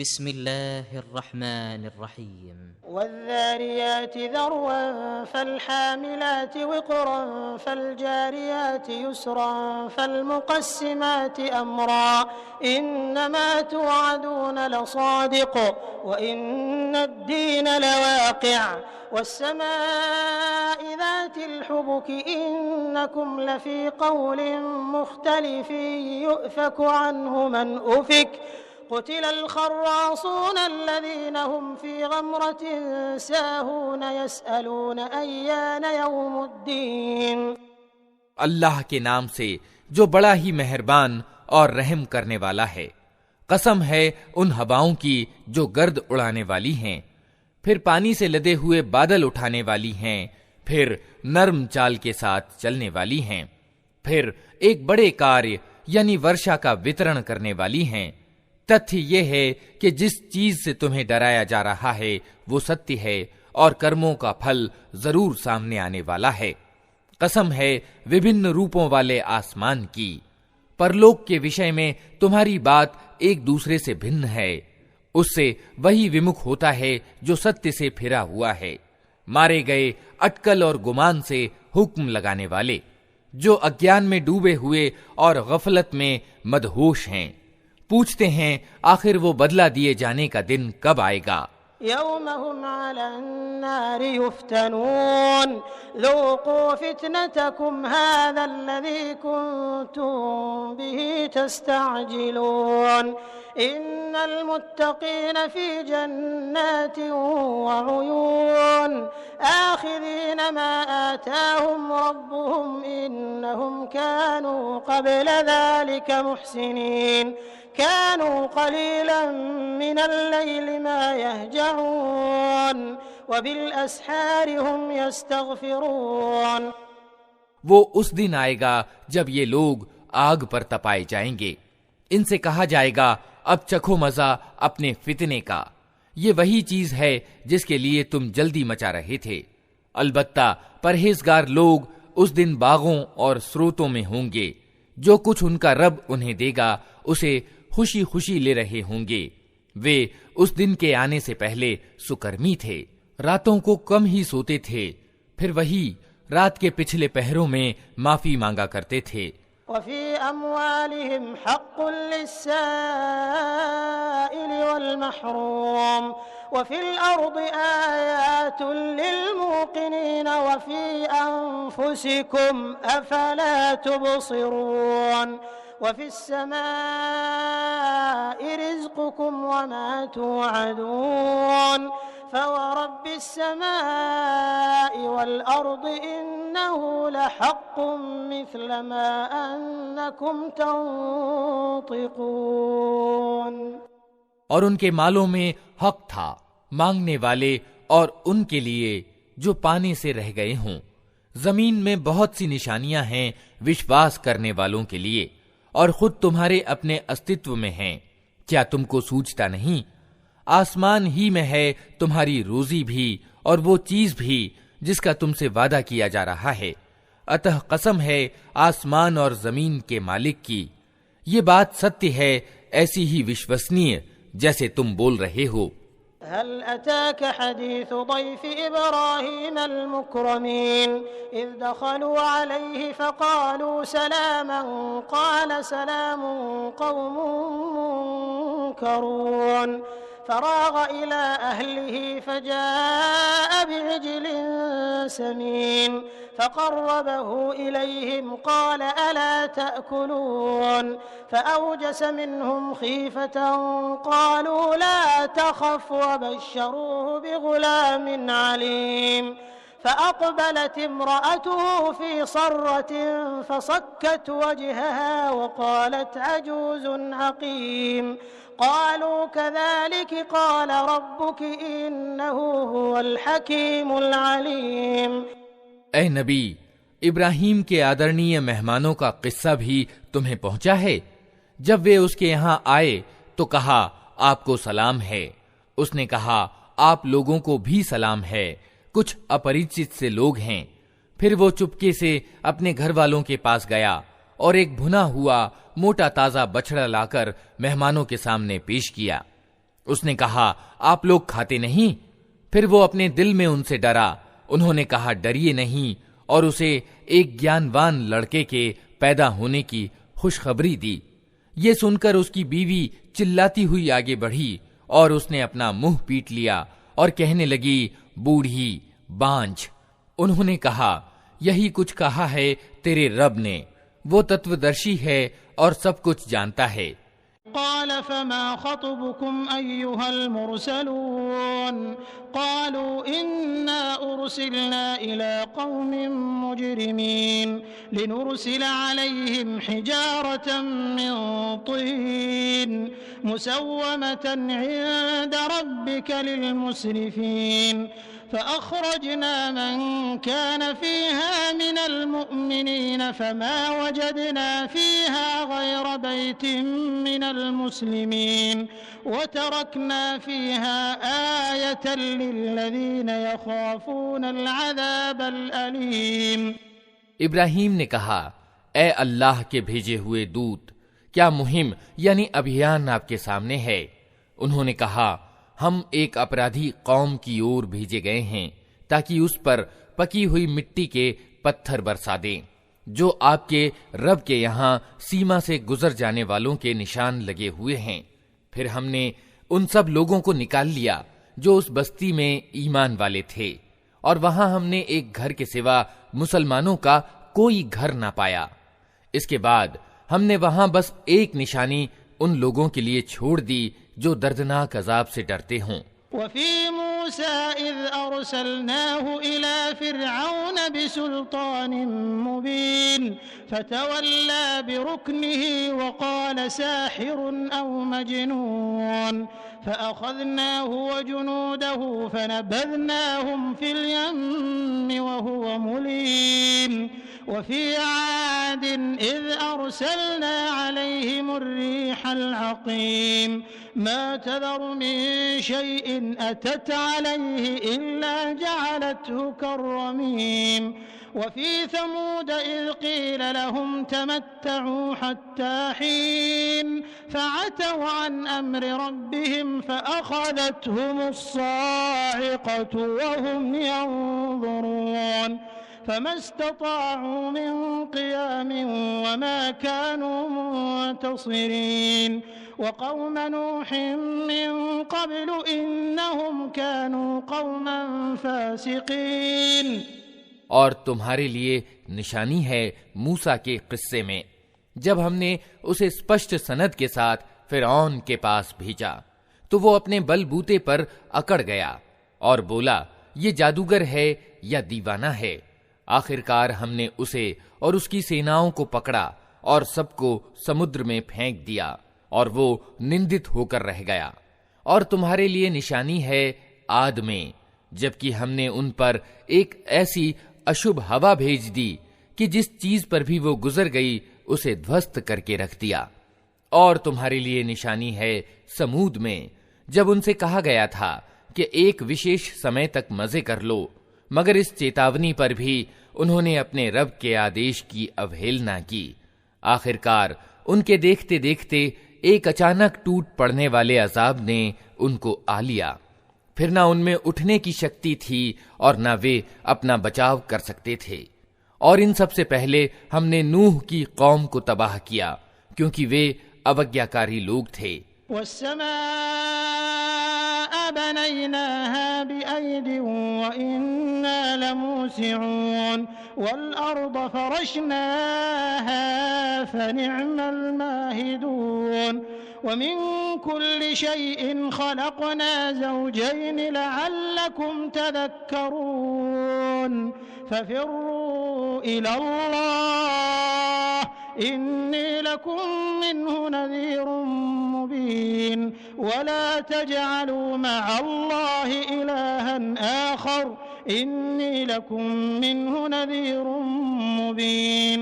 बिस्मिल्लाहिर्रहमानिर्रहीम। वज़्ज़ारियाति ज़रवन फ़ल्हामिलाति विक़रन फ़ल्जारियाति युसरन फ़ल्मुक़स्सिमाति अमरा इन्नमा तुअदून लसादिक़ व इन्नद्दीन लवाक़िअ वस्समाइ ज़ातिल हुबुक इन्नकुम लफ़ी क़ौलिन मुख़्तलिफ़िन युफ़कु अन्हु मन उफ़िक क़ुतिलल ख़र्रासून अल्लज़ीन हुम फ़ी ग़मरतिन साहून यसअलून अय्यान यौमुद्दीन। अल्लाह के नाम से जो बड़ा ही मेहरबान और रहम करने वाला है। कसम है उन हवाओं की जो गर्द उड़ाने वाली हैं, फिर पानी से लदे हुए बादल उठाने वाली हैं, फिर नर्म चाल के साथ चलने वाली हैं, फिर एक बड़े कार्य यानी वर्षा का वितरण करने वाली हैं। तथ्य ये है कि जिस चीज से तुम्हें डराया जा रहा है वो सत्य है और कर्मों का फल जरूर सामने आने वाला है। कसम है विभिन्न रूपों वाले आसमान की, परलोक के विषय में तुम्हारी बात एक दूसरे से भिन्न है। उससे वही विमुख होता है जो सत्य से फिरा हुआ है। मारे गए अटकल और गुमान से हुक्म लगाने वाले, जो अज्ञान में डूबे हुए और गफलत में मदहोश हैं, पूछते हैं आखिर वो बदला दिए जाने का दिन कब आएगा। यौम हुम अलन्नारि युफ्तनून ज़ूक़ू फ़ितनतकुम हाज़ल्लज़ी कुन्तुम बिही तस्तअजिलून इन्नल मुत्तक़ीन फ़ी जन्नातिन व उयून आख़िज़ीन मा आताहुम रब्बुहुम इन्नहुम कानू क़ब्ल ज़ालिका मुहसिनीन कानू क़लीलन मिनल लैलि मा यहजऊन व बिल अस्हारि हुम यस्तग़फ़िरून। वो उस दिन आएगा जब ये लोग आग पर तपाए जाएंगे। इनसे कहा जाएगा अब चखो मजा अपने फितने का। ये वही चीज है जिसके लिए तुम जल्दी मचा रहे थे। अलबत्ता परहेजगार लोग उस दिन बागों और स्रोतों में होंगे। जो कुछ उनका रब उन्हें देगा उसे खुशी खुशी ले रहे होंगे। वे उस दिन के आने से पहले सुकर्मी थे, रातों को कम ही सोते थे, फिर वही रात के पिछले पहरों में माफी मांगा करते थे। वफ़ी अम्वालिहिम हक़्क़ुल लिस्साइल वल महरूम वफ़िल अर्दि आयातुन लिल मूक़िनीन वफ़ी अन्फुसिकुम अफ़ला तुबसिरून वफ़िस समाइ रिज़्क़ुकुम वमा तुअदून फ़वरब्बिस समाइ वल अर्दि इन्नहु लहक़्क़ुम मिस्ल मा अन्नकुम तंतिक़ून। और उनके मालों में हक था मांगने वाले और उनके लिए जो पाने से रह गए हों। जमीन में बहुत सी निशानियां हैं विश्वास करने वालों के लिए, और खुद तुम्हारे अपने अस्तित्व में हैं। क्या तुमको सूझता नहीं? आसमान ही में है तुम्हारी रोजी भी और वो चीज भी जिसका तुमसे वादा किया जा रहा है। अतः कसम है आसमान और जमीन के मालिक की, ये बात सत्य है, ऐसी ही विश्वसनीय जैसे तुम बोल रहे हो। हल अताक हदीस दैफ इब्राहीम अल-मुक्रमीन इज़ दखलू अलैहि फ़क़ालू सलामन क़ाल सलामुन क़ौमुन मुनकरून फ़राग़ इला अहलिही फ़जाअ बिइज्लिन समीन फ़क़र्रबहु इलैहिम क़ाल अला तअकुलून फ़अवजस मिनहुम ख़ीफ़तन क़ालू ला तख़फ़ वबश्शरूहु बिग़ुलामिन अलीम फ़अक़बलत इम्रअतुहु फ़ी सर्रतिन फ़सक्कत वजहहा वक़ालत अजूज़ुन अक़ीम क़ालू कज़ालिक क़ाल रब्बुक इन्नहु हुवल हकीमुल अलीम। ऐ नबी, इब्राहीम के आदरणीय मेहमानों का किस्सा भी तुम्हें पहुंचा है। जब वे उसके यहाँ आए तो कहा आपको सलाम है। उसने कहा आप लोगों को भी सलाम है, कुछ अपरिचित से लोग हैं। फिर वो चुपके से अपने घर वालों के पास गया और एक भुना हुआ मोटा ताजा बछड़ा लाकर मेहमानों के सामने पेश किया। उसने कहा, आप लोग खाते नहीं? फिर वो अपने दिल में उनसे डरा। उन्होंने कहा, डरिए नहीं, और उसे एक ज्ञानवान लड़के के पैदा होने की खुशखबरी दी। ये सुनकर उसकी बीवी चिल्लाती हुई आगे बढ़ी और उसने अपना मुंह पीट लिया और कहने लगी, बूढ़ी बांझ। उन्होंने कहा, यही कुछ कहा है तेरे रब ने, वो तत्वदर्शी है और सब कुछ जानता है। क़ाल फ़मा ख़त्बुकुम अय्युहल मुरसलून क़ालू इन्ना उरसिलना इला क़ौमिन मुजरिमीन लिनुरसिल अलैहिम हिजारतन मिन तीन मुसव्वमतन इंद रब्बिका लिलमुस्रिफीन फ़अख़रजना मन कान फ़ीहा मिनल मुअ्मिनीन फ़मा वजदना फ़ीहा ग़ैर बैतिन मिनल मुस्लिमीन वतरकना फ़ीहा आयतन लिल्लज़ीन यख़ाफ़ूनल अज़ाबल अलीम। इब्राहीम ने कहा, ए अल्लाह के भेजे हुए दूत, क्या मुहिम यानी अभियान आपके सामने है? उन्होंने कहा, हम एक अपराधी कौम की ओर भेजे गए हैं ताकि उस पर पकी हुई मिट्टी के पत्थर बरसा दें, जो आपके रब के यहाँ सीमा से गुजर जाने वालों के निशान लगे हुए हैं। फिर हमने उन सब लोगों को निकाल लिया जो उस बस्ती में ईमान वाले थे, और वहां हमने एक घर के सिवा मुसलमानों का कोई घर ना पाया। इसके बाद हमने वहां बस एक निशानी उन लोगों के लिए छोड़ दी जो दर्दनाक अजाब से डरते हों। वफ़ी मूसा इज़ अरसलनाहु इला फ़िरऔन बिसुल्तानिन मुबीन फ़तवल्ला बिरुक्निही वक़ाल साहिरुन औ मजनून फ़अख़ज़नाहु वजुनूदहु फ़नबज़नाहुम फ़िल यम्मि वहुव मुलीम वफ़ी आदिन इज़ अरसलना अलैहिमुर रिहल अक़ीम मा तज़रु मिन शैइन अतत अलैहि इल्ला जअलतहु कर्रमीम वफ़ी समूद इज़ क़ील लहुम तमत्तऊ हत्ता हीन फ़अतव अन अम्रि रब्बिहिम फ़अख़ज़तहुमुस साइक़तु वहुम यंज़ुरून फ़मा इस्तताअू मिन क़ियामिन वमा कानू मुंतसिरीन वक़ौम नूहिन मिन क़ब्लु इन्नहुम कानू क़ौमन फ़ासिक़ीन। और तुम्हारे लिए निशानी है मूसा के किस्से में, जब हमने उसे स्पष्ट सनद के साथ फिरौन के पास भेजा तो वो अपने बलबूते पर अकड़ गया और बोला, ये जादूगर है या दीवाना है। आखिरकार हमने उसे और उसकी सेनाओं को पकड़ा और सबको समुद्र में फेंक दिया और वो निंदित होकर रह गया। और तुम्हारे लिए निशानी है आद में, जबकि हमने उन पर एक ऐसी अशुभ हवा भेज दी कि जिस चीज पर भी वो गुजर गई उसे ध्वस्त करके रख दिया। और तुम्हारे लिए निशानी है समूद में, जब उनसे कहा गया था कि एक विशेष समय तक मजे कर लो, मगर इस चेतावनी पर भी उन्होंने अपने रब के आदेश की अवहेलना की। आखिरकार उनके देखते देखते एक अचानक टूट पड़ने वाले अजाब ने उनको आ लिया। फिर ना उनमें उठने की शक्ति थी और ना वे अपना बचाव कर सकते थे। और इन सबसे पहले हमने नूह की कौम को तबाह किया, क्योंकि वे अवज्ञाकारी लोग थे। बनैनाहा बिअयदिन व इन्ना लमूसिऊन वल अर्द फरशनाहा फनिअमल माहिदून व मिन कुल्लि शैइन खलक़ना ज़ौजैन लअल्लकुम तज़क्करून फफिर्रू इलल्लाह इन्नी लकुम मिन्हु नज़ीरुम मुबीन वला तजअलू मअल्लाहि इलाहन आखर इन्नी लकुम मिन्हु नज़ीरुम मुबीन।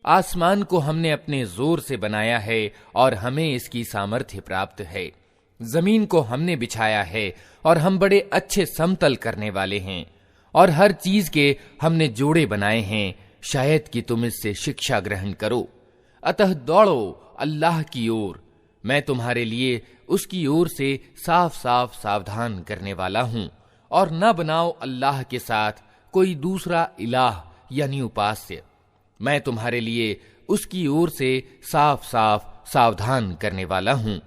आसमान को हमने अपने जोर से बनाया है और हमें इसकी सामर्थ्य प्राप्त है। जमीन को हमने बिछाया है और हम बड़े अच्छे समतल करने वाले हैं। और हर चीज के हमने जोड़े बनाए हैं, शायद कि तुम इससे शिक्षा ग्रहण करो। अतः दौड़ो अल्लाह की ओर, मैं तुम्हारे लिए उसकी ओर से साफ साफ सावधान करने वाला हूं, और न बनाओ अल्लाह के साथ कोई दूसरा इलाह यानी उपास्य। मैं तुम्हारे लिए उसकी ओर से साफ साफ सावधान करने वाला हूं।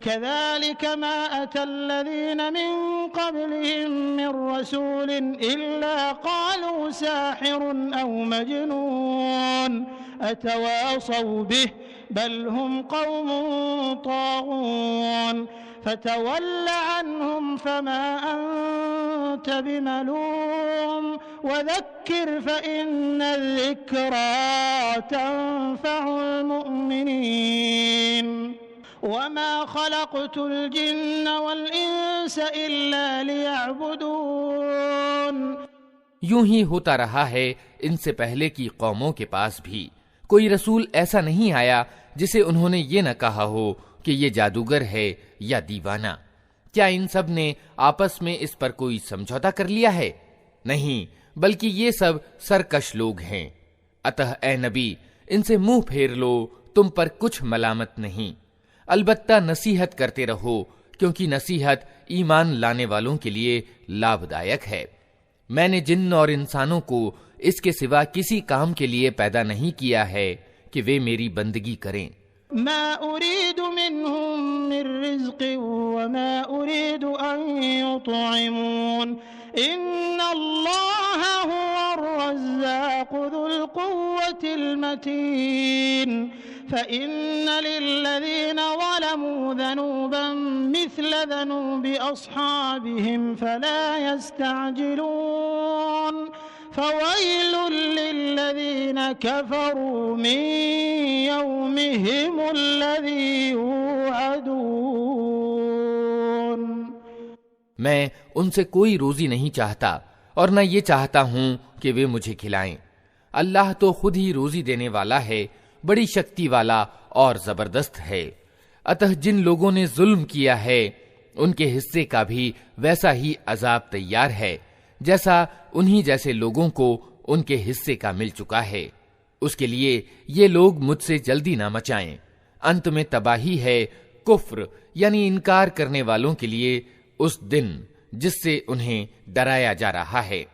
कज़ालिक मा अतल्लज़ीन मिन क़ब्लिहिम मिन रसूलिन इल्ला क़ालू साहिरुन औ मजनून अतवासौ बिहि बल हुम क़ौमुन ताग़ून फ़तवल्ल अन्हुम फ़मा अन्त बिमलूम वज़क्किर फ़इन्न ज़िक्रा तंफ़उल मुअ्मिनीन वमा खलक़तुल जिन्न वल इंस इल्ला लियअबुदून। यूं ही होता रहा है इनसे पहले की कौमों के पास भी। कोई रसूल ऐसा नहीं आया जिसे उन्होंने ये न कहा हो कि ये जादूगर है या दीवाना। क्या इन सब ने आपस में इस पर कोई समझौता कर लिया है? नहीं, बल्कि ये सब सरकश लोग हैं। अतः ए नबी, इनसे मुंह फेर लो, तुम पर कुछ मलामत नहीं। अलबत्ता नसीहत करते रहो, क्योंकि नसीहत ईमान लाने वालों के लिए लाभदायक है। मैंने जिन्न और इंसानों को इसके सिवा किसी काम के लिए पैदा नहीं किया है कि वे मेरी बंदगी करें। मा उरीदु मिन्हुम मिन रिज़्क़िन व मा उरीदु अन युतइमून इन्नल्लाहा हुवर रज़्ज़ाक़ु ज़ुल क़ुव्वतिल मतीन फ़इन्न लिल्लज़ीन ज़लमू ज़नूबन मिस्ल ज़नूबि अस्हाबिहिम फ़ला यस्तअजिलून फ़वैलुल लिल्लज़ीन कफ़रू मिन यौमिहिमुल्लज़ी युअदून। मैं उनसे कोई रोजी नहीं चाहता और न ये चाहता हूं कि वे मुझे खिलाएं। अल्लाह तो खुद ही रोजी देने वाला है, बड़ी शक्ति वाला और जबरदस्त है। अतः जिन लोगों ने जुल्म किया है उनके हिस्से का भी वैसा ही अजाब तैयार है जैसा उन्हीं जैसे लोगों को उनके हिस्से का मिल चुका है। उसके लिए ये लोग मुझसे जल्दी ना मचाएं। अंत में तबाही है कुफ्र यानी इनकार करने वालों के लिए उस दिन जिससे उन्हें डराया जा रहा है।